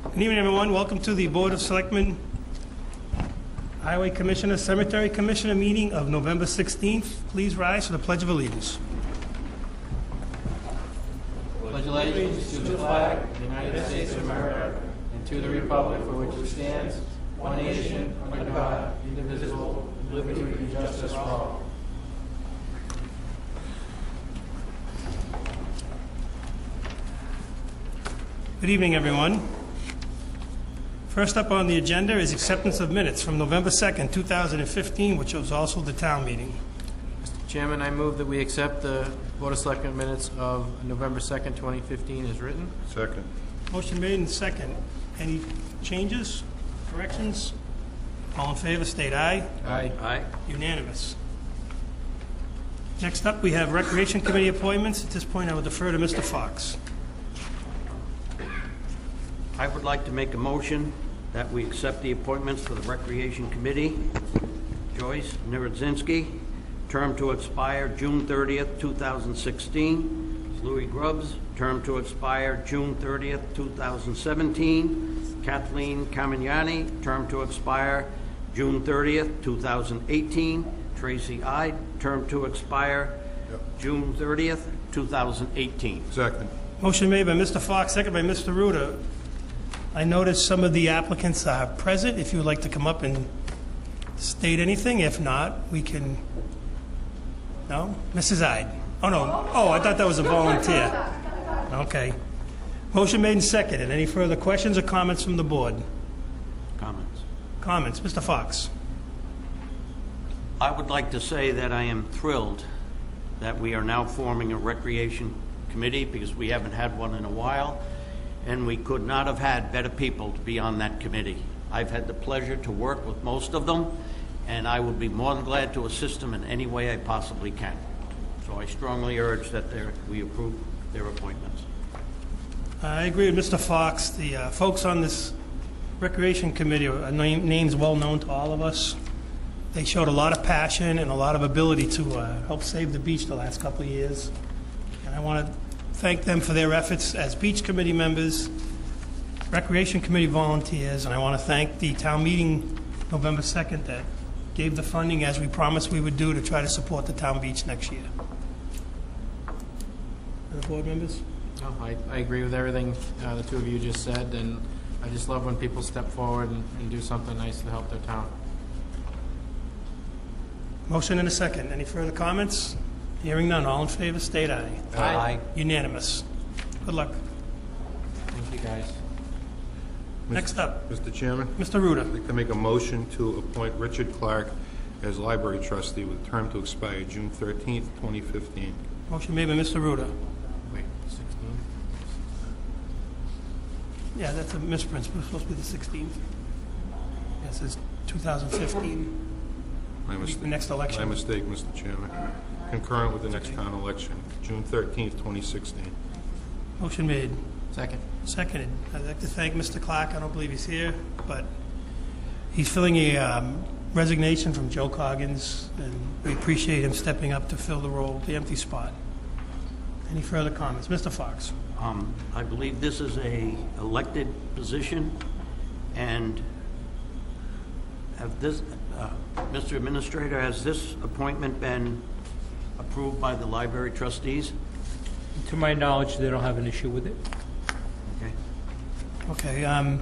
Good evening, everyone. Welcome to the Board of Selectmen, Highway Commissioner, Cemetery Commissioner meeting of November 16th. Please rise for the Pledge of Allegiance. Pledge allegiance to the flag of the United States of America and to the republic for which it stands, one nation, under God, indivisible, with liberty and justice for all. Good evening, everyone. First up on the agenda is acceptance of minutes from November 2nd, 2015, which was also the town meeting. Mr. Chairman, I move that we accept the Board of Selectmen minutes of November 2nd, 2015 as written. Second. Motion made and second. Any changes, corrections? All in favor, state aye. Aye. Aye. Unanimous. Next up, we have Recreation Committee appointments. At this point, I will defer to Mr. Fox. I would like to make a motion that we accept the appointments for the Recreation Committee. Joyce Nirodzinski, term to expire June 30th, 2016. Louis Grubbs, term to expire June 30th, 2017. Kathleen Camignani, term to expire June 30th, 2018. Tracy Ide, term to expire June 30th, 2018. Second. Motion made by Mr. Fox, second by Mr. Ruda. I noticed some of the applicants are present. If you would like to come up and state anything. If not, we can... No? Mrs. Ide. Oh, no. Oh, I thought that was a volunteer. Okay. Motion made and seconded. Any further questions or comments from the board? Comments. Comments. Mr. Fox. I would like to say that I am thrilled that we are now forming a Recreation Committee because we haven't had one in a while. And we could not have had better people to be on that committee. I've had the pleasure to work with most of them, and I would be more than glad to assist them in any way I possibly can. So I strongly urge that we approve their appointments. I agree with Mr. Fox. The folks on this Recreation Committee are names well known to all of us. They showed a lot of passion and a lot of ability to help save the beach the last couple of years. And I want to thank them for their efforts as beach committee members, Recreation Committee volunteers, and I want to thank the town meeting November 2nd that gave the funding as we promised we would do to try to support the town beach next year. Other board members? No, I agree with everything the two of you just said, and I just love when people step forward and do something nice to help their town. Motion and a second. Any further comments? Hearing none. All in favor, state aye. Aye. Unanimous. Good luck. Thank you, guys. Next up, Mr. Chairman, Mr. Ruda. I'd like to make a motion to appoint Richard Clark as library trustee with a term to expire June 13th, 2015. Motion made by Mr. Ruda. Wait, 16? Yeah, that's a misprint. It's supposed to be the 16th. Yes, it's 2015. My mistake. The next election. My mistake, Mr. Chairman. Concurrent with the next town election, June 13th, 2016. Motion made. Second. Seconded. I'd like to thank Mr. Clark. I don't believe he's here, but he's filling a resignation from Joe Coggins, and we appreciate him stepping up to fill the role, the empty spot. Any further comments? Mr. Fox. I believe this is a elected position, and have this, Mr. Administrator, has this appointment been approved by the library trustees? To my knowledge, they don't have an issue with it. Okay. Okay.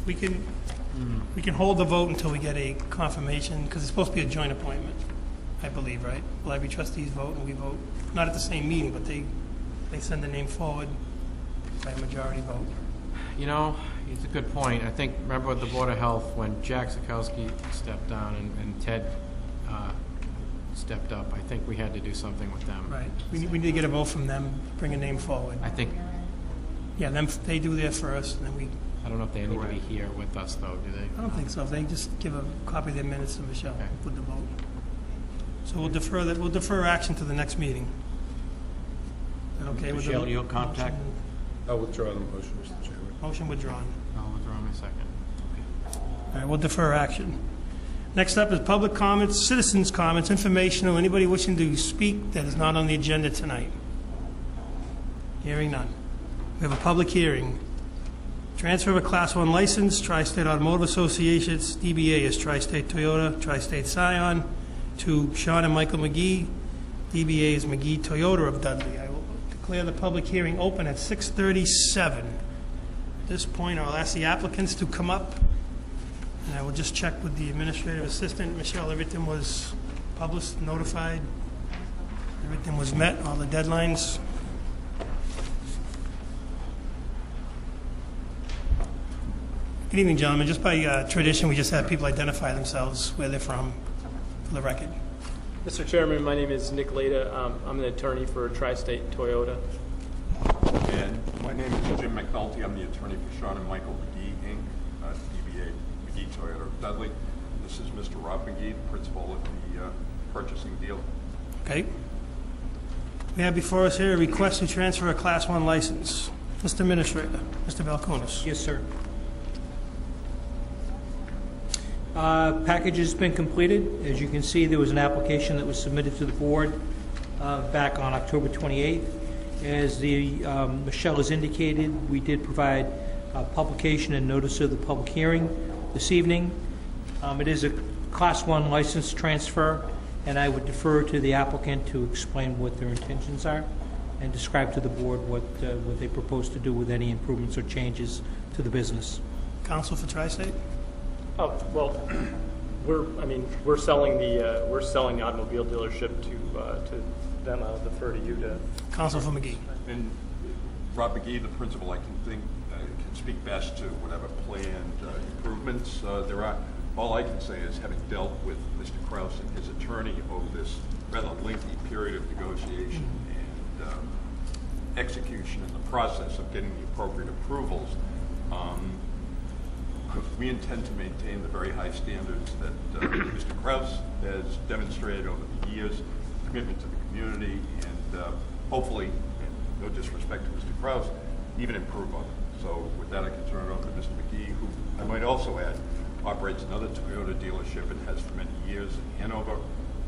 We can hold the vote until we get a confirmation, because it's supposed to be a joint appointment, I believe, right? Library trustees vote and we vote. Not at the same meeting, but they send the name forward by a majority vote. You know, it's a good point. I think, remember with the Board of Health, when Jack Sikowski stepped down and Ted stepped up, I think we had to do something with them. Right. We need to get a vote from them, bring a name forward. I think, Yeah, they do their first, and then we... I don't know if they need to be here with us, though, do they? I don't think so. They just give a copy of their minutes to Michelle Okay. with the vote. So we'll defer that. We'll defer action to the next meeting. Is that okay with the... Michelle, your contact? I'll withdraw the motion, Mr. Chairman. Motion withdrawn. I'll withdraw my second. All right, we'll defer action. Next up is public comments, citizens' comments, informational, anybody wishing to speak that is not on the agenda tonight. Hearing none. We have a public hearing. Transfer of a Class 1 license, Tri-State Automotive Associations, DBA is Tri-State Toyota, Tri-State Scion, to Sean and Michael McGee, DBA is McGee Toyota of Dudley. I will declare the public hearing open at 6:37. At this point, I'll ask the applicants to come up, and I will just check with the administrative assistant. Michelle, everything was published, notified, everything was met, all the deadlines. Good evening, gentlemen. Just by tradition, we just have people identify themselves, where they're from, for the record. Mr. Chairman, my name is Nick Leda. I'm an attorney for Tri-State Toyota. And my name is Jim McNulty. I'm the attorney for Sean and Michael McGee, Inc., DBA McGee Toyota of Dudley. This is Mr. Rob McGee, the principal of the purchasing deal. Okay. We have before us here a request to transfer a Class 1 license. Mr. Administrator, Mr. Balcones. Yes, sir. Package has been completed. As you can see, there was an application that was submitted to the board back on October 28th. As Michelle has indicated, we did provide publication and notice of the public hearing this evening. It is a Class 1 license transfer, and I would defer to the applicant to explain what their intentions are and describe to the board what they propose to do with any improvements or changes to the business. Counsel for Tri-State? Oh, well, we're selling the automobile dealership to them. I'll defer to you to. Counsel for McGee. And Rob McGee, the principal, I can speak best to whatever planned improvements there are. All I can say is, having dealt with Mr. Kraus and his attorney over this rather lengthy period of negotiation and execution in the process of getting the appropriate approvals, we intend to maintain the very high standards that Mr. Kraus has demonstrated over the years, commitment to the community, and hopefully, and no disrespect to Mr. Kraus, even improve on it. So with that, I can turn it over to Mr. McGee, who I might also add operates another Toyota dealership and has for many years in Hanover,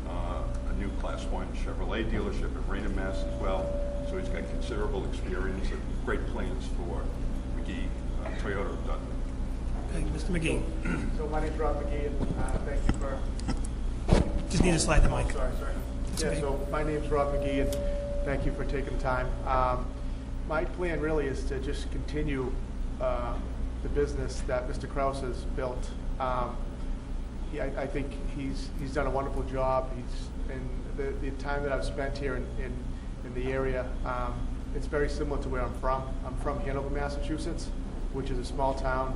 a new Class 1 Chevrolet dealership in Raynham, Mass. As well. So he's got considerable experience and great plans for McGee Toyota of Dudley. Okay, Mr. McGee. So my name's Rob McGee, and thank you for... Just need to slide the mic. Sorry. Yeah, okay. so my name's Rob McGee, and thank you for taking the time. My plan really is to just continue the business that Mr. Kraus has built. I think he's done a wonderful job. And the time that I've spent here in the area, it's very similar to where I'm from. I'm from Hanover, Massachusetts, which is a small town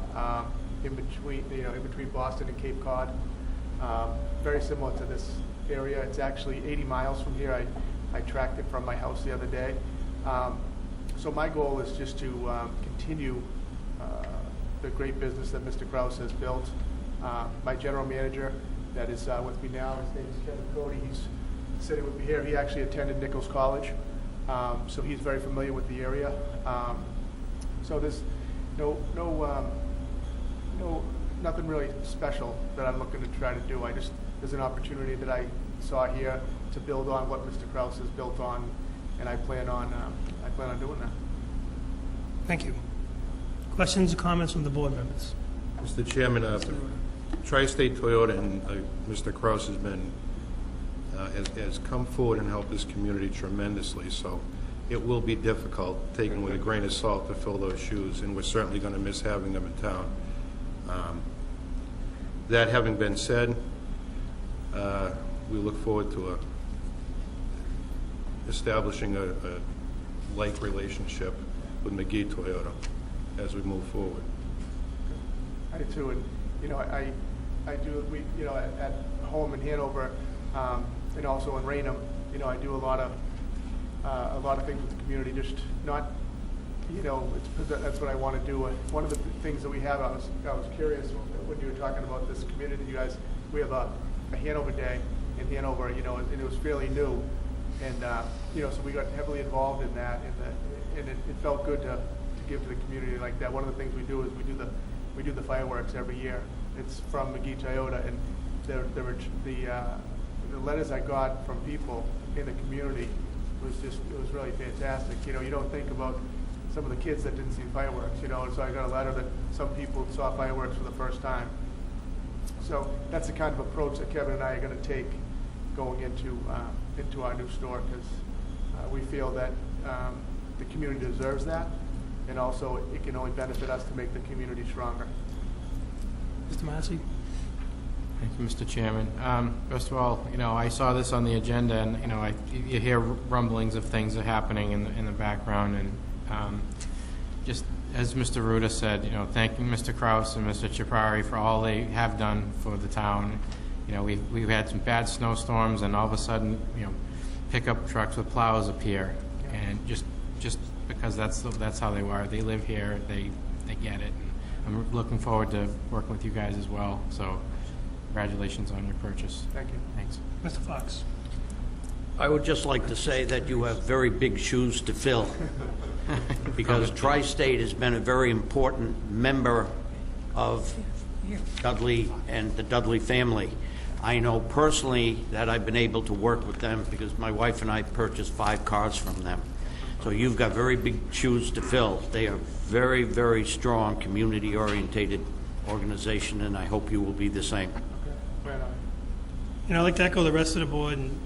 in between Boston and Cape Cod. Very similar to this area. It's actually 80 miles from here. I tracked it from my house the other day. So my goal is just to continue the great business that Mr. Kraus has built. My general manager that is with me now, his name is Kevin Cody. He's sitting with me here. He actually attended Nichols College, so he's very familiar with the area. So there's nothing really special that I'm looking to try to do. There's an opportunity that I saw here to build on what Mr. Kraus has built on, and I plan on doing that. Thank you. Questions or comments from the board members? Mr. Chairman, Tri-State Toyota and Mr. Kraus has been has come forward and helped this community tremendously. So it will be difficult, taken with a grain of salt, to fill those shoes, and we're certainly going to miss having them in town. That having been said, we look forward to establishing a like relationship with McGee Toyota as we move forward. I do too, and I do. At home in Hanover, and also in Raynham, I do a lot of things with the community. Just not, that's what I want to do. One of the things that we have, I was curious when you were talking about this community. You guys, we have a Hanover Day in Hanover, and it was fairly new, and so we got heavily involved in that, and it felt good to give to the community like that. One of the things we do is we do the fireworks every year. It's from McGee Toyota, and the letters I got from people in the community it was really fantastic. You know, you don't think about some of the kids that didn't see fireworks, you know, and so I got a letter that some people saw fireworks for the first time. So that's the kind of approach that Kevin and I are going to take going into our new store, because we feel that the community deserves that, and also it can only benefit us to make the community stronger. Mr. Massey? Thank you, Mr. Chairman. First of all, you know, I saw this on the agenda, and, you know, you hear rumblings of things that are happening in the background, and just as Mr. Ruda said, you know, thanking Mr. Kraus and Mr. Chipari for all they have done for the town. You know, we've had some bad snowstorms, and all of a sudden, you know, pickup trucks with plows appear, and just because that's how they are. They live here. They get it. And I'm looking forward to working with you guys as well. So, congratulations on your purchase. Thank you. Thanks. Mr. Fox? I would just like to say that you have very big shoes to fill, because Tri-State has been a very important member of Dudley and the Dudley family. I know personally that I've been able to work with them because my wife and I purchased 5 cars from them. So you've got very big shoes to fill. They are very, very strong, community-orientated organization, and I hope you will be the same. Right on. You know, I'd like to echo the rest of the board and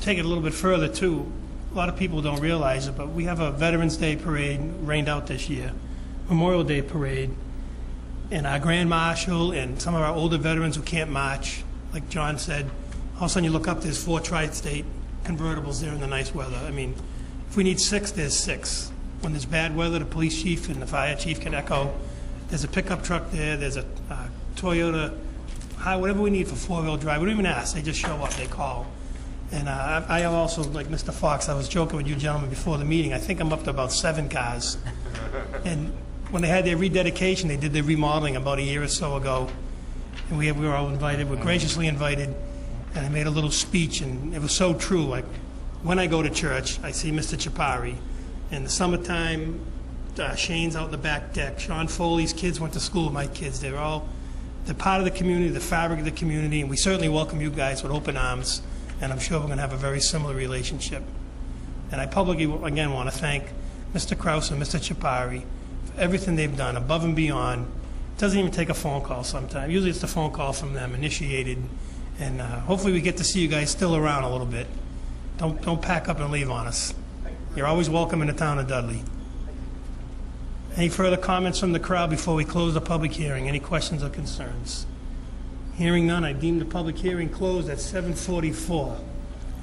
take it a little bit further, too. A lot of people don't realize it, but we have a Veterans Day parade rained out this year, Memorial Day parade, and our Grand Marshal and some of our older veterans who can't march, like John said, all of a sudden you look up, there's 4 Tri-State convertibles there in the nice weather. I mean, if we need 6, there's 6. When there's bad weather, the police chief and the fire chief can echo. There's a pickup truck there. There's a Toyota, whatever we need for 4-wheel drive. We don't even ask. They just show up. They call. And I have also, like Mr. Fox, I was joking with you gentlemen before the meeting. I think I'm up to about 7 cars. And when they had their rededication, they did their remodeling about a year or so ago. And we were all invited. We're graciously invited. And I made a little speech, and it was so true. Like, when I go to church, I see Mr. Chipari. In the summertime, Shane's out in the back deck. Sean Foley's kids went to school with my kids. They're part of the community, the fabric of the community, and we certainly welcome you guys with open arms, and I'm sure we're going to have a very similar relationship. And I publicly, again, want to thank Mr. Kraus and Mr. Chipari for everything they've done above and beyond. It doesn't even take a phone call sometimes. Usually it's the phone call from them, initiated, and hopefully we get to see you guys still around a little bit. Don't pack up and leave on us. You're always welcome in the town of Dudley. Any further comments from the crowd before we close the public hearing? Any questions or concerns? Hearing none, I deem the public hearing closed at 7:44.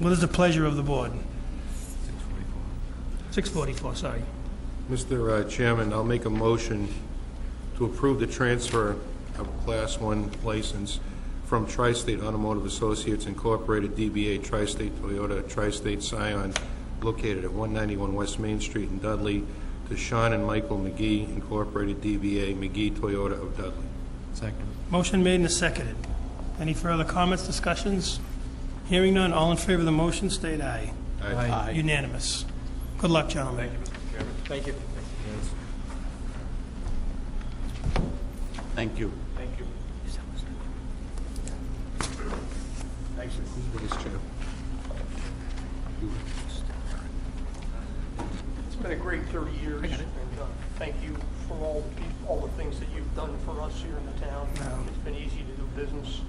What is the pleasure of the board? 6:44, sorry. Mr. Chairman, I'll make a motion to approve the transfer of Class 1 license from Tri-State Automotive Associates Incorporated, DBA Tri-State Toyota, Tri-State Scion, located at 191 West Main Street in Dudley, to Sean and Michael McGee, Incorporated, DBA McGee Toyota of Dudley. Second. Motion made and seconded. Any further comments, discussions? Hearing none, all in favor of the motion, state aye. Aye. Unanimous. Good luck, gentlemen. Thank you, Mr. Chairman. Thank you. Thank you. Thank you. Thanks. Vice Chair. It's been a great 30 years, and thank you for all the things that you've done for us here in the town. It's been easy to do business.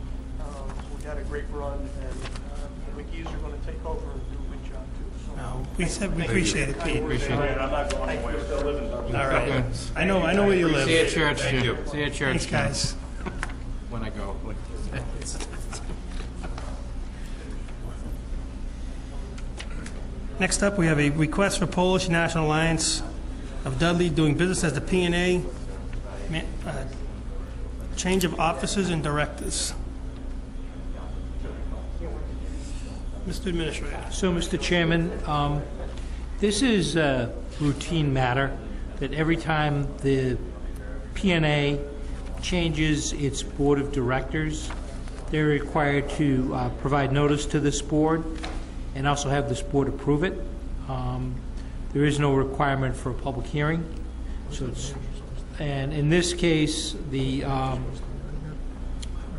We've had a great run, and the McGee's are going to take over and do a good job, too. So, No, we appreciate it, Pete. Appreciate it. I'm not going anywhere. Still living in Dudley. All right. I know where you live. See you at church. See you at church. Thanks, guys. When I go. Next up, we have a request for Polish National Alliance of Dudley doing business as the P&A, change of officers and directors. Mr. Administrator. So, Mr. Chairman, this is a routine matter that every time the P&A changes its board of directors, they're required to provide notice to this board and also have this board approve it. There is no requirement for a public hearing. And in this case, the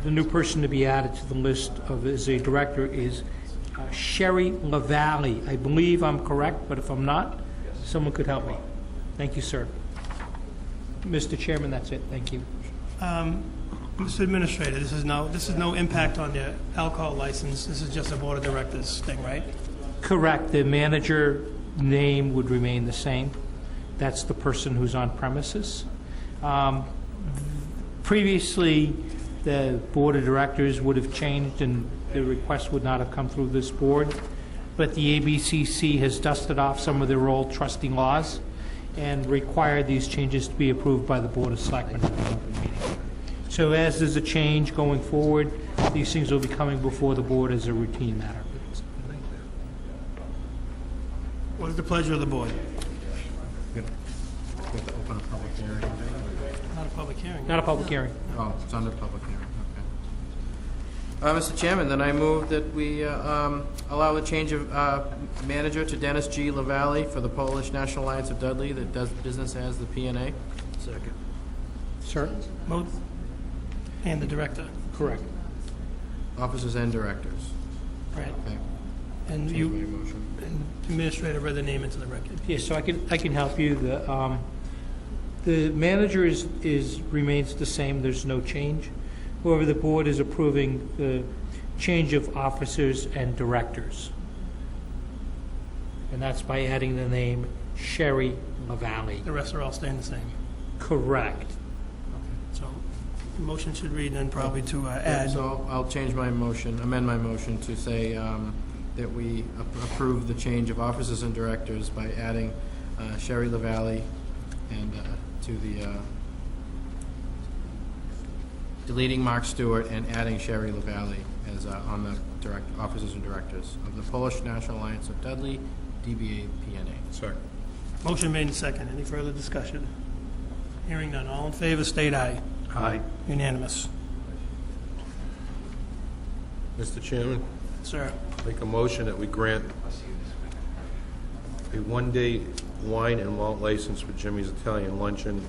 new person to be added to the list as a director is Sherry LaValle. I believe I'm correct, but if I'm not, someone could help me. Thank you, sir. Mr. Chairman, that's it. Thank you. Mr. Administrator, this is no impact on the alcohol license. This is just a Board of Directors thing, right? Correct. The manager name would remain the same. That's the person who's on premises. Previously, the Board of Directors would have changed and the request would not have come through this board. But the ABCC has dusted off some of their old trusting laws and required these changes to be approved by the Board of Selectmen at an open meeting. So as there's a change going forward, these things will be coming before the board as a routine matter. What is the pleasure of the board? We have to open a public hearing. Not a public hearing. Not a public hearing. Oh, it's under public hearing, okay. Mr. Chairman, then I move that we allow the change of manager to Dennis G. LaValle for the Polish National Alliance of Dudley that does business as the PNA. Second. Sir? Both? And the director. Correct. Officers and directors. Right. Okay. And Change you, my motion. and Administrator, read the name into the record. Yes, so I can help you. The manager remains the same. There's no change. However, the board is approving the change of officers and directors. And that's by adding the name Sherry LaValle. The rest are all staying the same. Correct. So the motion should read then probably to add. So I'll change my motion, amend my motion to say that we approve the change of officers and directors by adding Sherry LaValle and to the deleting Mark Stewart and adding Sherry LaValle as on the officers and directors of the Polish National Alliance of Dudley, DBA PNA. Second. Motion made and second. Any further discussion? Hearing none. All in favor, state aye. Aye. Unanimous. Mr. Chairman, Sir. make a motion that we grant a one-day wine and malt license for Jimmy's Italian Luncheon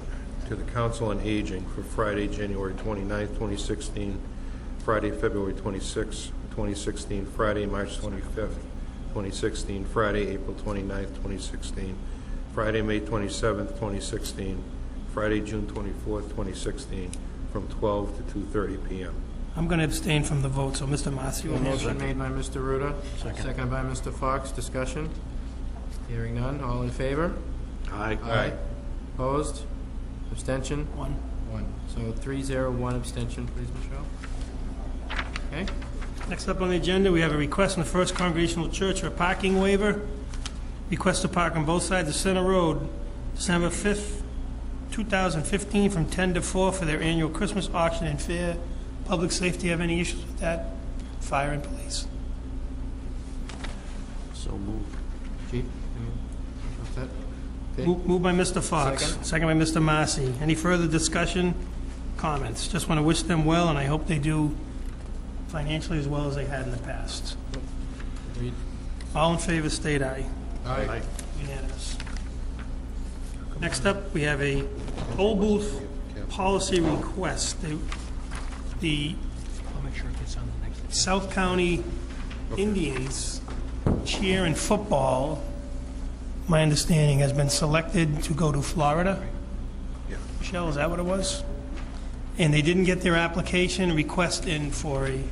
to the Council on Aging for Friday, January 29th, 2016, Friday, February 26th, 2016, Friday, March 25th, 2016, Friday, April 29th, 2016, Friday, May 27th, 2016, Friday, June 24th, 2016, from 12 to 2:30 p.m. I'm going to abstain from the vote, so Mr. Massey will handle Motion it. made by Mr. Ruda, seconded by Mr. Fox. Discussion? Hearing none. All in favor? Aye. Aye. Opposed? Abstention? One. One. So 3-0, one abstention, please, Michelle. Okay? Next up on the agenda, we have a request from the First Congregational Church for a parking waiver. Request to park on both sides of Center Road, December 5th, 2015, from 10 to 4 for their annual Christmas auction and fair. Public safety have any issues with that? Fire and police. So moved. Chief? What's that? Okay. Moved by Mr. Fox, second by Mr. Massey. Any further discussion, comments? Just want to wish them well, and I hope they do financially as well as they had in the past. Agreed. All in favor, state aye. Aye. Unanimous. Next up, we have a poll booth policy request. I'll make sure it gets on the next. South County Indians cheer and football, my understanding, has been selected to go to Florida. Yeah. Michelle, is that what it was? And they didn't get their application request in for a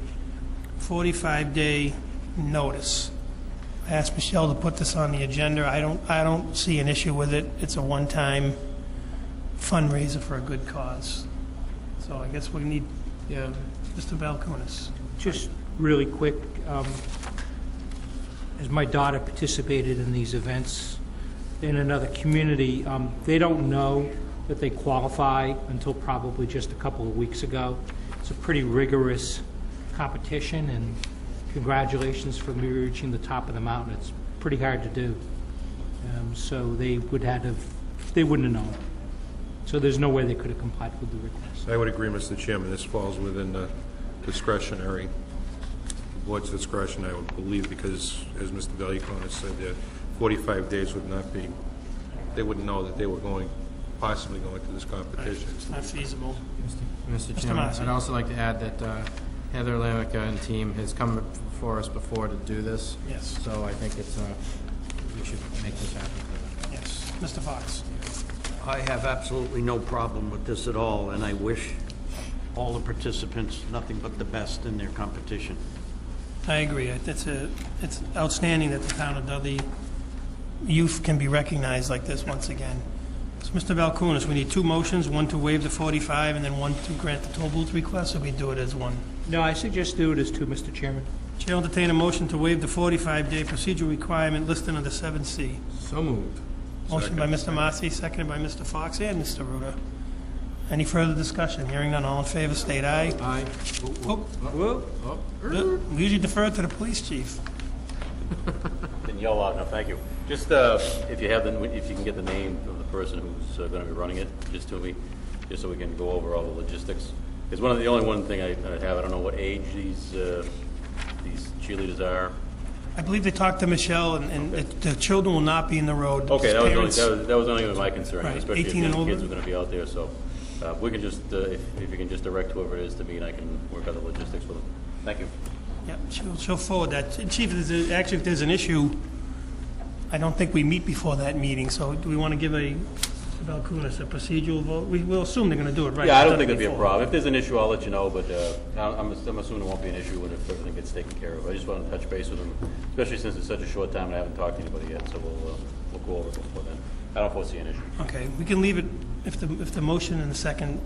45-day notice. I asked Michelle to put this on the agenda. I don't see an issue with it. It's a one-time fundraiser for a good cause. So I guess we need Yeah. Mr. Balcones. Just really quick, as my daughter participated in these events in another community, they don't know that they qualify until probably just a couple of weeks ago. It's a pretty rigorous competition, and congratulations for me reaching the top of the mountain. It's pretty hard to do. So they wouldn't have known. So there's no way they could have complied with the request. I would agree, Mr. Chairman. This falls within the discretionary, the board's discretion, I would believe, because, as Mr. Valiakonis said, that 45 days would not be, they wouldn't know that they were possibly going to this competition. It's not feasible. Mr. Chairman, Massey. I'd also like to add that Heather Lamica and team has come before us before to do this. Yes. So I think it's, we should make this happen for them. Yes. Mr. Fox? I have absolutely no problem with this at all, and I wish all the participants nothing but the best in their competition. I agree. It's outstanding that the town of Dudley youth can be recognized like this once again. So, Mr. Balcoonis, we need two motions, one to waive the 45 and then one to grant the toll booth request, or we do it as one? No, I suggest do it as two, Mr. Chairman. Chair will entertain a motion to waive the 45-day procedural requirement listed under 7C. So moved. Motion by Mr. Massey, seconded by Mr. Fox and Mr. Ruda. Any further discussion? Hearing none, all in favor, state aye. Aye. We usually defer to the police chief. Didn't yell loud enough, thank you. Just if you can get the name of the person who's going to be running it, just to me, just so we can go over all the logistics. Because the only one thing I have, I don't know what age these cheerleaders are. I believe they talked to Michelle, and the children will not be in the road. Okay, Parents- that was only my concern, Right, especially if 18 the and kids older. are going to be out there. So we can just, if you can just direct whoever it is to me, and I can work out the logistics with them. Thank you. Yeah, she'll forward that. Chief, if there's an issue, I don't think we meet before that meeting, so do we want to give Mr. Balcoonis a procedural vote? We'll assume they're going to do it right. Yeah, I don't They've think done there'd it be a before. problem. If there's an issue, I'll let you know, but I'm assuming it won't be an issue when if everything gets taken care of. I just wanted to touch base with them, especially since it's such a short time and I haven't talked to anybody yet, so we'll go over it before then. I don't foresee an issue. Okay, we can leave it, if the motion and the second,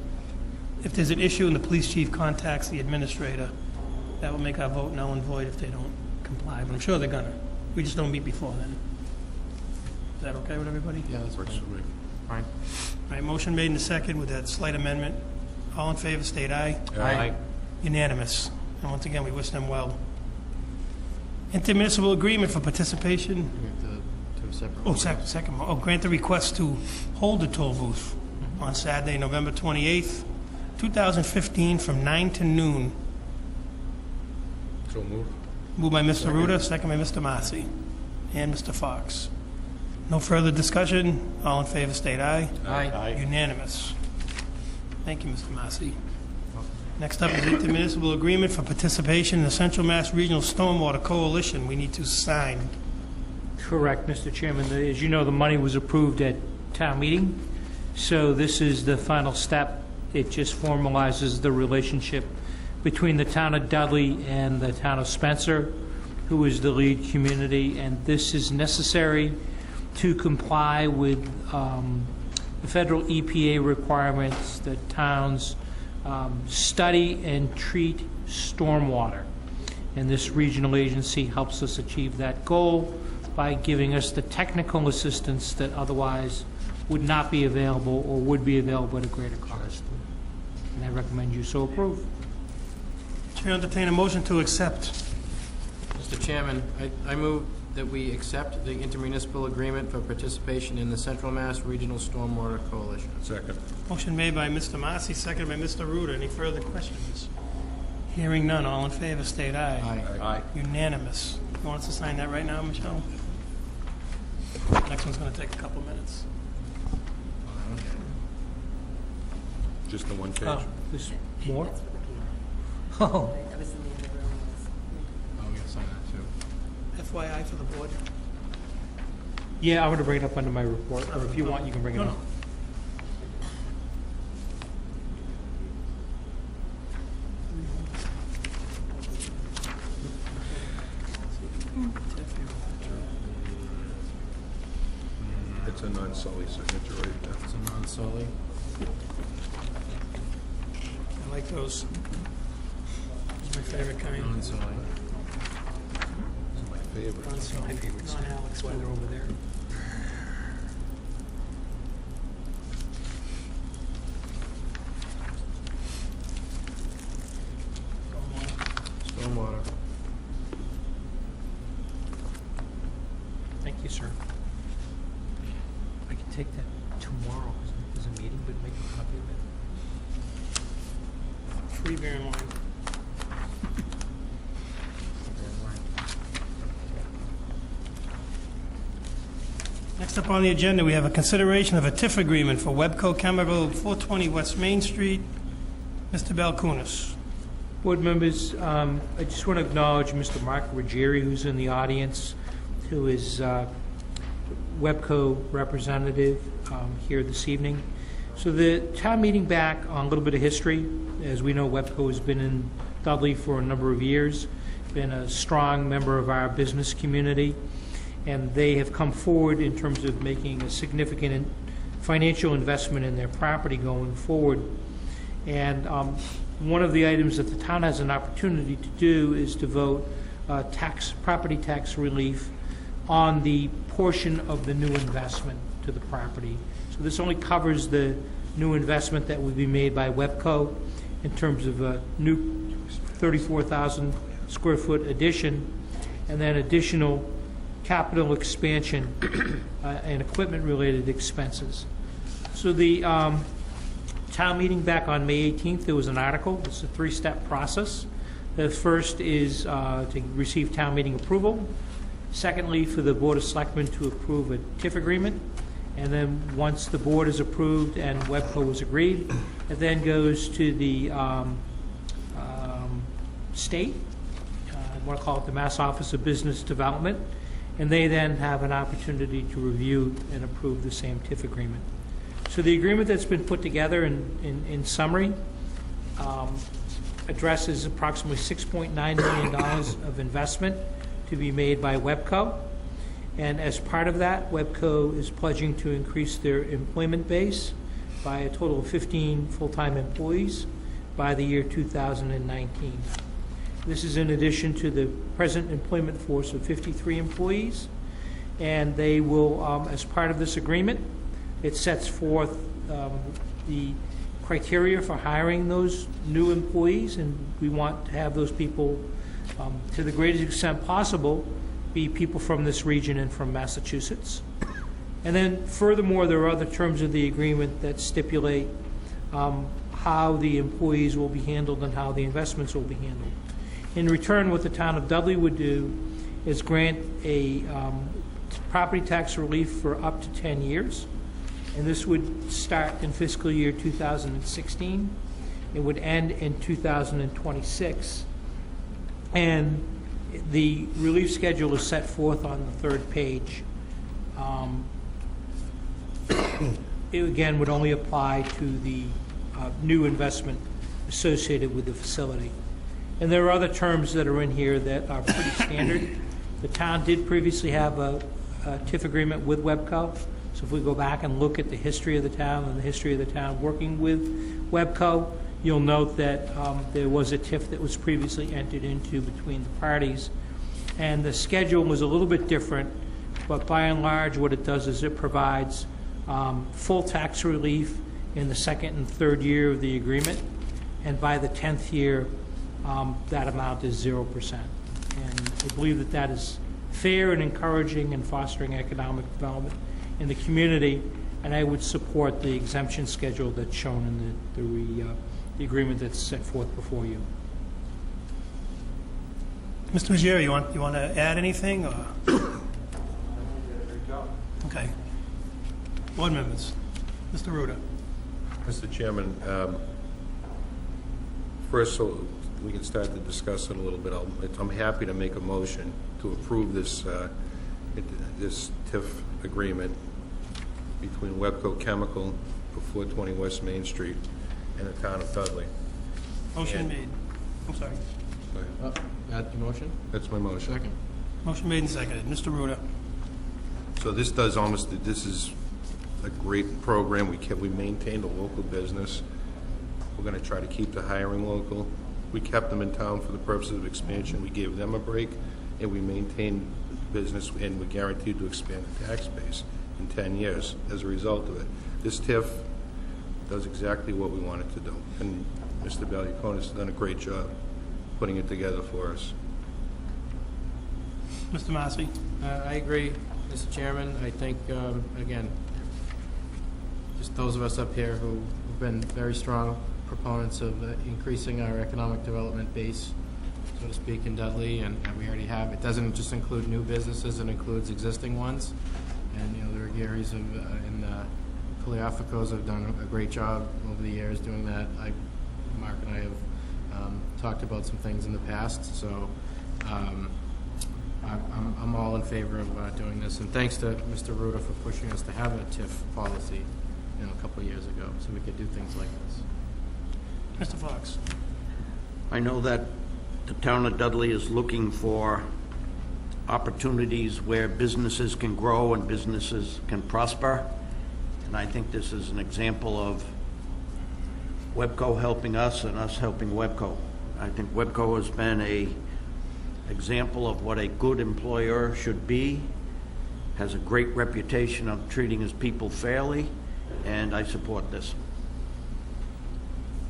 if there's an issue and the police chief contacts the administrator, that will make our vote null and void if they don't comply, but I'm sure they're gonna. We just don't meet before then. Is that okay with everybody? Yeah, that's Works fine. for me. Fine. All right, motion made in the second with that slight amendment. All in favor, state aye. Aye. Unanimous. And once again, we wish them well. Intermunicipal agreement for participation. We have to do a separate. Oh, one. second. Grant the request to hold the toll booth on Saturday, November 28th, 2015, from 9 to noon. So moved. Moved by Mr. Ruda, second by Mr. Massey and Mr. Fox. No further discussion. All in favor, state aye. Aye. Unanimous. Thank you, Mr. Massey. Next up is intermunicipal agreement for participation in the Central Mass Regional Stormwater Coalition. We need to sign. Correct, Mr. Chairman. As you know, the money was approved at town meeting, so this is the final step. It just formalizes the relationship between the town of Dudley and the town of Spencer, who is the lead community, and this is necessary to comply with the federal EPA requirements that towns study and treat stormwater. And this regional agency helps us achieve that goal by giving us the technical assistance that otherwise would not be available or would be available at a greater cost. And I recommend you so approve. Chair will entertain a motion to accept. Mr. Chairman, I move that we accept the intermunicipal agreement for participation in the Central Mass Regional Stormwater Coalition. Second. Motion made by Mr. Massey, seconded by Mr. Ruda. Any further questions? Hearing none, all in favor, state aye. Aye. Unanimous. You want us to sign that right now, Michelle? Next one's going to take a couple minutes. Just the one page. Oh, there's more? Oh, Oh, we gotta sign that too. FYI for the board. yeah, I'm going to bring it up under my report, or if you want, you can bring it No, up. It's a non-Sully signature right there. It's a non-solely. I like those. Those are my favorite kind. Non-solely. It's my favorite. Non-Alex when they're over there. Stormwater. Thank you, sir. I can take that tomorrow, because there's a meeting, but make a copy of it. Free beer and wine. Next up on the agenda, we have a consideration of a TIF agreement for Webco Chemical, 420 West Main Street. Mr. Balcoonis. Board members, I just want to acknowledge Mr. Mark Ruggieri, who's in the audience, who is WEPCO representative here this evening. So the town meeting back on a little bit of history. As we know, WEPCO has been in Dudley for a number of years, been a strong member of our business community, and they have come forward in terms of making a significant financial investment in their property going forward. And one of the items that the town has an opportunity to do is to vote property tax relief on the portion of the new investment to the property. So this only covers the new investment that would be made by WEPCO in terms of a new 34,000 square foot addition, and then additional capital expansion and equipment related expenses. So the town meeting back on May 18th, there was an article. It's a three-step process. The first is to receive town meeting approval. Secondly, for the Board of Selectmen to approve a TIF agreement. And then once the board is approved and WEPCO is agreed, it then goes to the state, I want to call it the Mass Office of Business Development, and they then have an opportunity to review and approve the same TIF agreement. So the agreement that's been put together in summary addresses approximately $6.9 million of investment to be made by WEPCO. And as part of that, WEPCO is pledging to increase their employment base by a total of 15 full-time employees by the year 2019. This is in addition to the present employment force of 53 employees. And they will, as part of this agreement, it sets forth the criteria for hiring those new employees, and we want to have those people, to the greatest extent possible, be people from this region and from Massachusetts. And then furthermore, there are other terms of the agreement that stipulate how the employees will be handled and how the investments will be handled. In return, what the town of Dudley would do is grant a property tax relief for up to 10 years. And this would start in fiscal year 2016. It would end in 2026. And the relief schedule is set forth on the third page. It again would only apply to the new investment associated with the facility. And there are other terms that are in here that are pretty standard. The town did previously have a TIF agreement with WEPCO. So if we go back and look at the history of the town and the history of the town working with WEPCO, you'll note that there was a TIF that was previously entered into between the parties. And the schedule was a little bit different, but by and large what it does is it provides full tax relief in the second and third year of the agreement, and by the 10th year that amount is 0%. And I believe that that is fair and encouraging and fostering economic development in the community, and I would support the exemption schedule that's shown in the agreement that's set forth before you. Mr. Ruggieri, you want to add anything? Or? Okay. Board members. Mr. Ruda. Mr. Chairman, first, so we can start to discuss it a little bit, I'm happy to make a motion to approve this this TIF agreement between WEPCO Chemical of 420 West Main Street and the town of Dudley. Motion made. I'm sorry. That the motion? That's my motion. Second. Motion made and seconded. Mr. Ruda. So this is a great program. We maintained a local business. We're going to try to keep the hiring local. We kept them in town for the purposes of expansion. We gave them a break, and we maintained the business, and we're guaranteed to expand the tax base in 10 years as a result of it. This TIF does exactly what we want it to do, and Mr. Ballyconis has done a great job putting it together for us. Mr. Massey. I agree, Mr. Chairman. I think, again, just those of us up here who've been very strong proponents of increasing our economic development base, so to speak, in Dudley, and we already have. It doesn't just include new businesses, it includes existing ones. And, you know, the Gary's and Kaliafikos have done a great job over the years doing that. Mark and I have talked about some things in the past, so I'm all in favor of doing this. And thanks to Mr. Ruda for pushing us to have a TIF policy, a couple of years ago, so we could do things like this. Mr. Fox? I know that the town of Dudley is looking for opportunities where businesses can grow and businesses can prosper. And I think this is an example of Webco helping us and us helping Webco. I think Webco has been an example of what a good employer should be, has a great reputation of treating his people fairly, and I support this.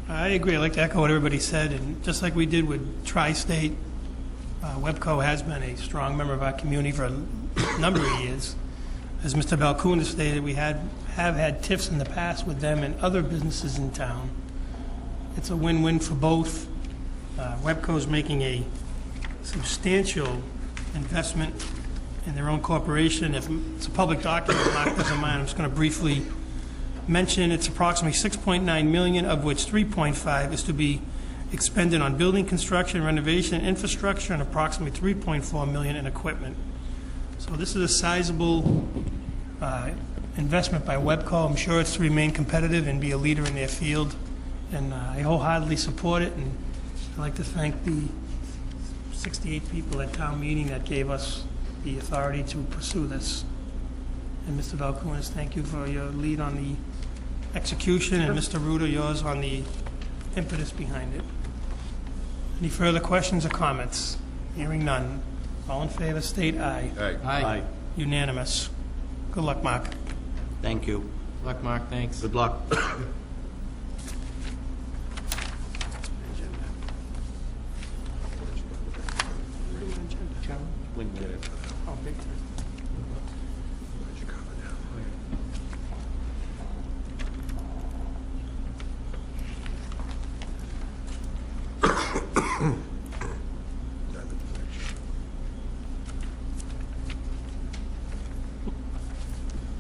I agree. I'd like to echo what everybody said, and just like we did with Tri-State, Webco has been a strong member of our community for a number of years. As Mr. Balcoon stated, we have had TIFs in the past with them and other businesses in town. It's a win-win for both. Webco's making a substantial investment in their own corporation. If it's a public document, Mark doesn't mind, I'm just going to briefly mention it's approximately $6.9 million, of which $3.5 is to be expended on building construction, renovation, infrastructure, and approximately $3.4 million in equipment. So this is a sizable investment by Webco. I'm sure it's to remain competitive and be a leader in their field, and I wholeheartedly support it. And I'd like to thank the 68 people at town meeting that gave us the authority to pursue this. And Mr. Valkunis, thank you for your lead on the execution, and Mr. Ruda, yours on the impetus behind it. Any further questions or comments? Hearing none. All in favor, state aye. Aye. Unanimous. Good luck, Mark. Thank you. Good luck, Mark. Thanks. Good luck. Oh, big time.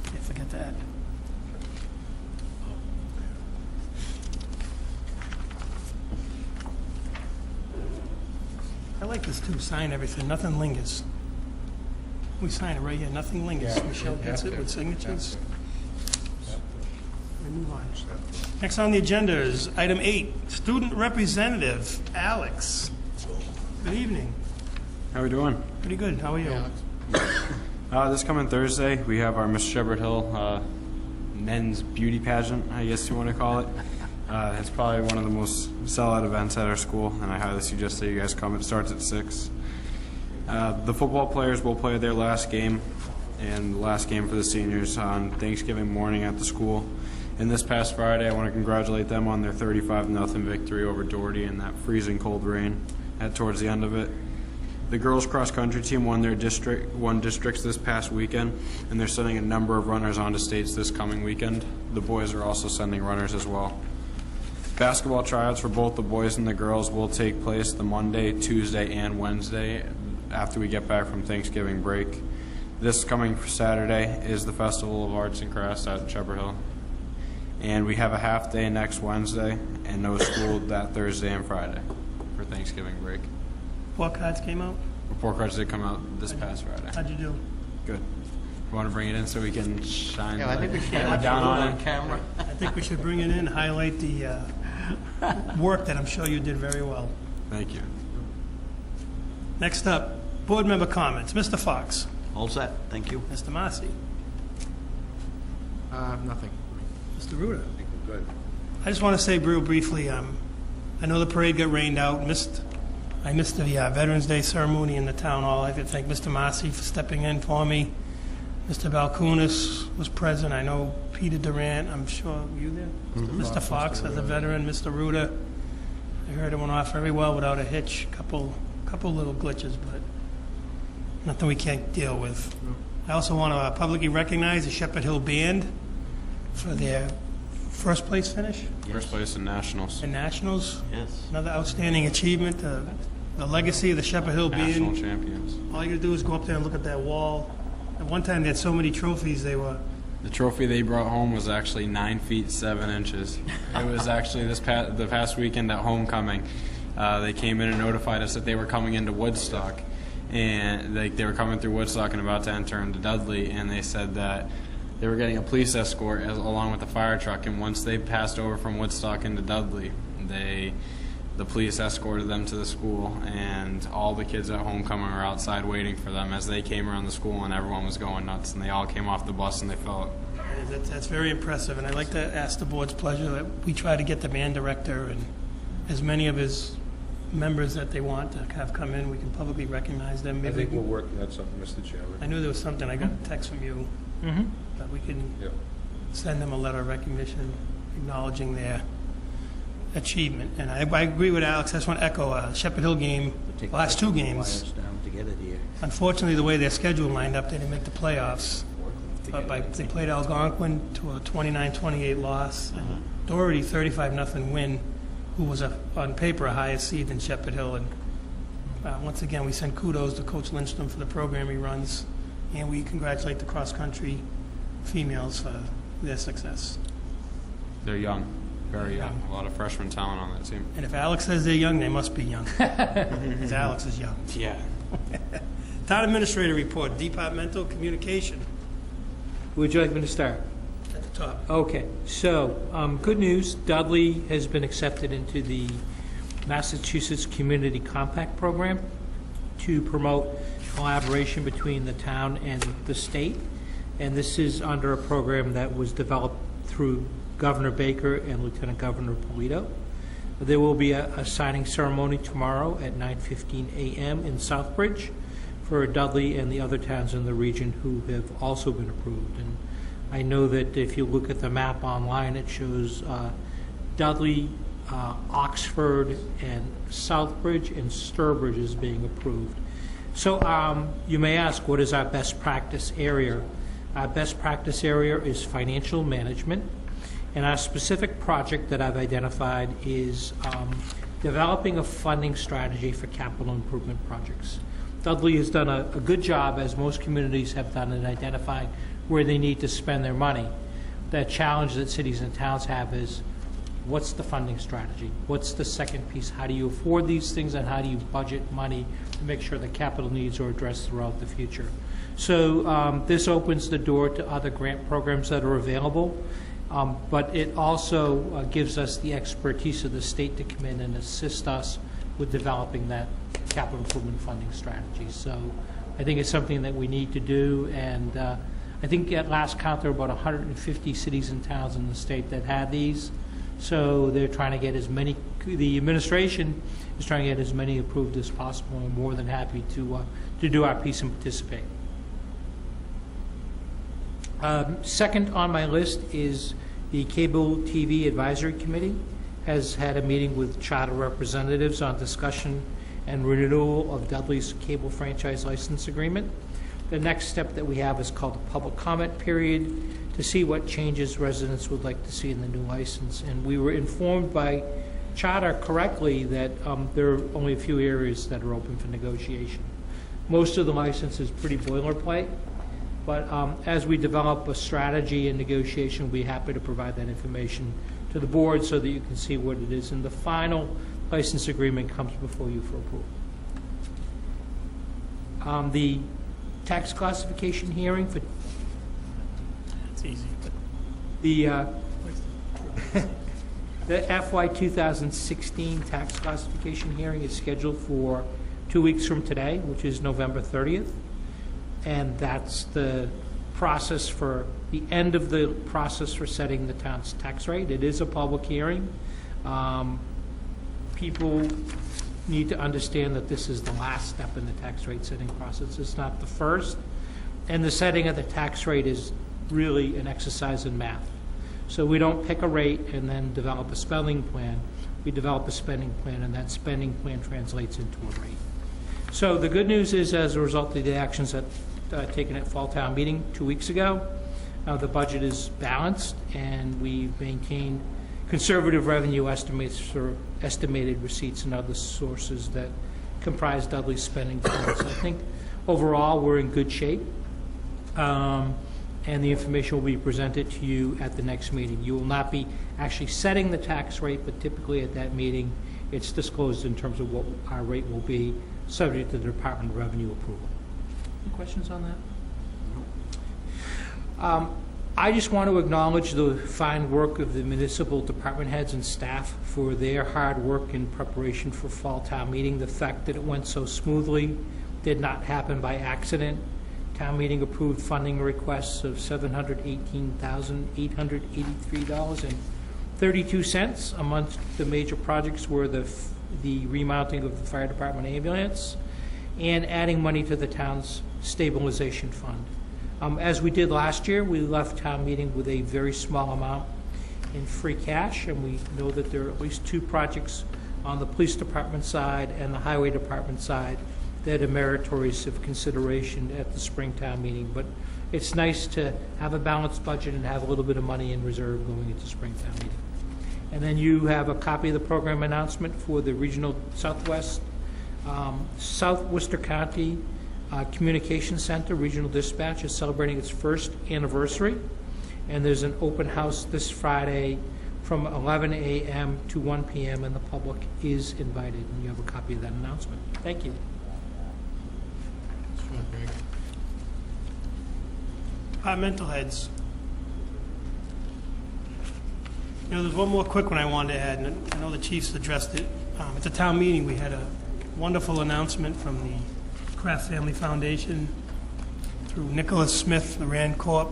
Can't forget that. I like this too, sign everything, nothing lingers. We sign it right here, nothing lingers. Michelle gets it with signatures. We move on. Next on the agenda is item 8, student representative, Alex. Good evening. How are we doing? Pretty good, how are you? This coming Thursday, we have our Miss Shepherd Hill men's beauty pageant, I guess you want to call it. It's probably one of the most sellout events at our school, and I highly suggest that you guys come. It starts at 6. The football players will play their last game, and the last game for the seniors on Thanksgiving morning at the school. And this past Friday, I want to congratulate them on their 35-0 victory over Doherty in that freezing cold rain towards the end of it. The girls cross-country team won districts this past weekend, and they're sending a number of runners onto states this coming weekend. The boys are also sending runners as well. Basketball tryouts for both the boys and the girls will take place the Monday, Tuesday, and Wednesday after we get back from Thanksgiving break. This coming Saturday is the Festival of Arts and Crafts at Shepherd Hill. And we have a half day next Wednesday and no school that Thursday and Friday for Thanksgiving break. Report cards came out? Report cards did come out this past Friday. How'd you do? Good. You want to bring it in so we can shine Yeah, I think we should have down you on on it? camera. I think we should bring it in, highlight the work that I'm sure you did very well. Thank you. Next up, board member comments. Mr. Fox. All set, thank you. Mr. Marcy. Nothing. Mr. Ruda. Good. I just want to say real briefly, I know the parade got rained out. I missed the Veterans Day ceremony in the town hall. I have to thank Mr. Marcy for stepping in for me. Mr. Balkunis was present. I know Peter Durant, I'm sure, were you there? Mr. Fox, as a veteran, Mr. Ruda. I heard it went off very well without a hitch. Couple little glitches, but nothing we can't deal with. I also want to publicly recognize the Shepherd Hill Band for their first place finish First place in Nationals. in Nationals. Yes. Another outstanding achievement, the legacy of the Shepherd Hill National Band. champions. All you gotta do is go up there and look at that wall. At one time, they had so many trophies, they were, The trophy they brought home was actually 9 feet 7 inches. It was actually the past weekend at homecoming. They came in and notified us that they were coming into Woodstock, and they were coming through Woodstock and about to enter into Dudley, and they said that they were getting a police escort along with the fire truck, and once they passed over from Woodstock into Dudley, the police escorted them to the school, and all the kids at homecoming were outside waiting for them as they came around the school, and everyone was going nuts, and they all came off the bus and they felt That's very impressive, and I'd like to ask the board's pleasure that we try to get the band director and as many of his members that they want to have come in, we can publicly recognize them. I Maybe think we're working on something, Mr. Chairman. I knew there was something, I got a text from you, that we can Yeah. send them a letter of recognition acknowledging their achievement. And I agree with Alex, I just want to echo Shepherd Hill game, Take the last two wires games. down to get it here. Unfortunately, the way their schedule lined up, they didn't make the playoffs. But they played Algonquin to a 29-28 loss. And Doherty, 35-0 win, who was, on paper, a higher seed than Shepherd Hill. And once again, we send kudos to Coach Lindstrom for the program he runs, and we congratulate the cross-country females for their success. they're young, very young. A lot of freshman talent on that team. And if Alex says they're young, they must be young, because Alex is young. Yeah. Town Administrator Report, Departmental Communication, Would you like me to start? at the top. Okay, so good news, Dudley has been accepted into the Massachusetts Community Compact Program to promote collaboration between the town and the state. And this is under a program that was developed through Governor Baker and Lieutenant Governor Polito. There will be a signing ceremony tomorrow at 9:15 a.m. in Southbridge for Dudley and the other towns in the region who have also been approved. And I know that if you look at the map online, it shows Dudley, Oxford, and Southbridge, and Sturbridge is being approved. So you may ask, what is our best practice area? Our best practice area is financial management, and our specific project that I've identified is developing a funding strategy for capital improvement projects. Dudley has done a good job, as most communities have done, in identifying where they need to spend their money. The challenge that cities and towns have is, what's the funding strategy? What's the second piece? How do you afford these things, and how do you budget money to make sure the capital needs are addressed throughout the future? So this opens the door to other grant programs that are available, but it also gives us the expertise of the state to come in and assist us with developing that capital improvement funding strategy. So I think it's something that we need to do, and I think at last count there were about 150 cities and towns in the state that had these. So they're trying to get as many, the administration is trying to get as many approved as possible. I'm more than happy to do our piece and participate. Second on my list is the Cable TV Advisory Committee has had a meeting with charter representatives on discussion and renewal of Dudley's cable franchise license agreement. The next step that we have is called the public comment period to see what changes residents would like to see in the new license. And we were informed by charter correctly that there are only a few areas that are open for negotiation. Most of the license is pretty boilerplate, but as we develop a strategy and negotiation, we'll be happy to provide that information to the board so that you can see what it is. And the final license agreement comes before you for approval. The tax classification hearing for It's easy. the FY 2016 tax classification hearing is scheduled for 2 weeks from today, which is November 30th. And that's the process for the end of the process for setting the town's tax rate. It is a public hearing. People need to understand that this is the last step in the tax rate setting process. It's not the first. And the setting of the tax rate is really an exercise in math. So we don't pick a rate and then develop a spending plan. We develop a spending plan, and that spending plan translates into a rate. So the good news is, as a result of the actions that taken at Fall Town Meeting 2 weeks ago, the budget is balanced, and we've maintained conservative revenue estimates for estimated receipts and other sources that comprise Dudley's spending plans. So I think overall we're in good shape, and the information will be presented to you at the next meeting. You will not be actually setting the tax rate, but typically at that meeting it's disclosed in terms of what our rate will be, subject to the Department of Revenue approval. Any questions on that? I just want to acknowledge the fine work of the municipal department heads and staff for their hard work in preparation for fall town meeting. The fact that it went so smoothly did not happen by accident. Town meeting approved funding requests of $718,883.32. Amongst the major projects were the remounting of the fire department ambulance and adding money to the town's stabilization fund. As we did last year, we left town meeting with a very small amount in free cash, and we know that there are at least 2 projects on the police department side and the highway department side that are meritorious of consideration at the spring town meeting. But it's nice to have a balanced budget and have a little bit of money in reserve going into spring town meeting. And then you have a copy of the program announcement for the Regional Southwest, South Worcester County Communication Center Regional Dispatch is celebrating its 1st anniversary, and there's an open house this Friday from 11 a.m. to 1 p.m. and the public is invited. And you have a copy of that announcement. Thank you. Mental heads. You know, there's one more quick one I wanted to add, and I know the chiefs addressed it. At the town meeting, we had a wonderful announcement from the Kraft Family Foundation through Nicholas Smith, the Rand Corp,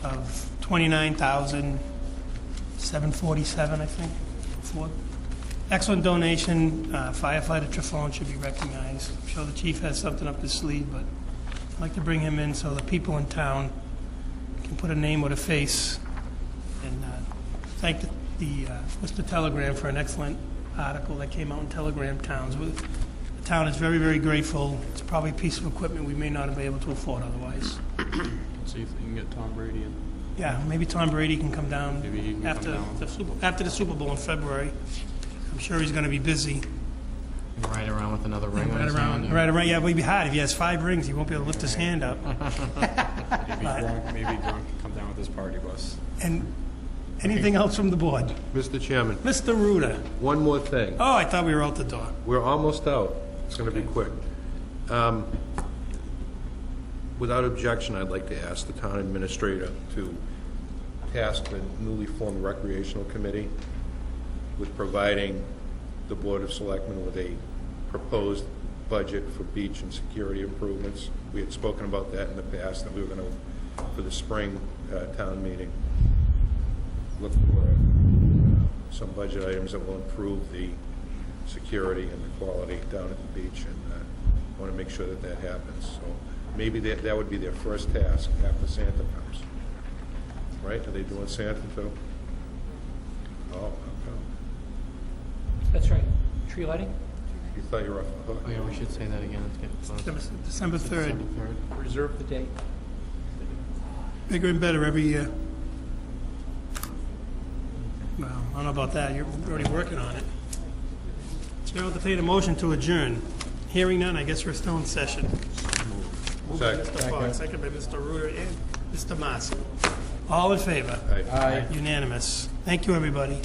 of $29,747, I think. Excellent donation. Firefighter Trifon should be recognized. I'm sure the chief has something up his sleeve, but I'd like to bring him in so the people in town can put a name with a face. And thank the Worcester Telegram for an excellent article that came out in Telegram Towns. The town is very, very grateful. It's probably a piece of equipment we may not have been able to afford otherwise. See if they can get Tom Brady in. Yeah, maybe Tom Brady can come down Maybe he can after come down. after the Super Bowl in February. I'm sure he's going to be busy. Ride around with another ring on Right his around, hand. right around. Yeah, it'll be hard. If he has 5 rings, he won't be able to lift his hand up. Maybe Gronk can come down with his party bus. And anything else from the board? Mr. Chairman, Mr. Ruda. one more thing. Oh, I thought we were out the door. We're almost out. It's going to be quick. Without objection, I'd like to ask the town administrator to task the newly formed recreational committee with providing the Board of Selectmen with a proposed budget for beach and security improvements. We had spoken about that in the past, that we were going to, for the spring town meeting, look for some budget items that will improve the security and the quality down at the beach, and I want to make sure that that happens. So maybe that would be their first task after Santa comes. Right? Are they doing Santa too? Oh, okay. That's right. Tree lighting? You thought you were off the hook. Oh, yeah, we should say that again. Let's get close. December 3rd. December 3rd. Reserve the date. Bigger and better every year. Well, I don't know about that. You're already working on it. Chair will entertain a motion to adjourn. Hearing none, I guess we're still in session. Moved by Second. Mr. Fox, second by Mr. Ruder and Mr. Massey. All in favor? Aye. Unanimous. Thank you, everybody.